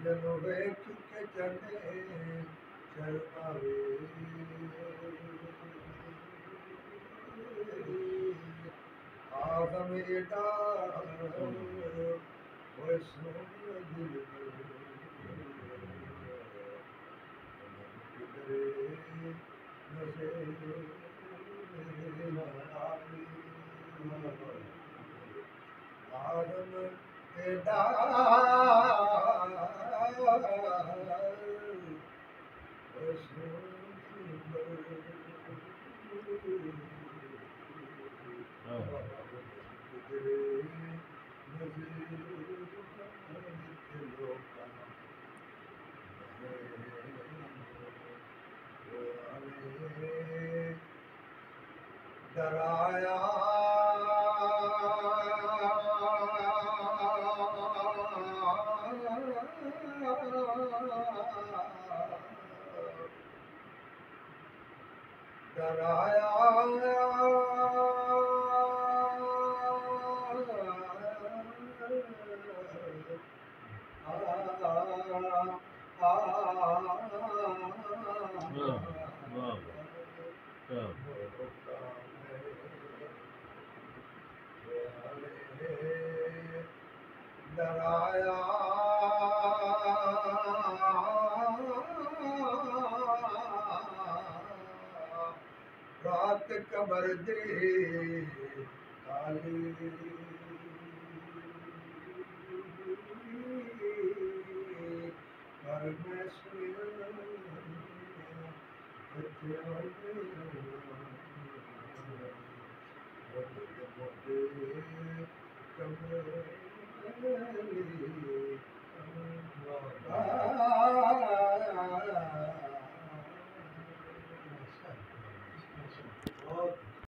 जनु वेख के चने चल आवे आगम एटा ओए सुन दिल किधरे नजर आगम एटा ओए सुन डराया डराया डराया रात कमर दे काली पर मैं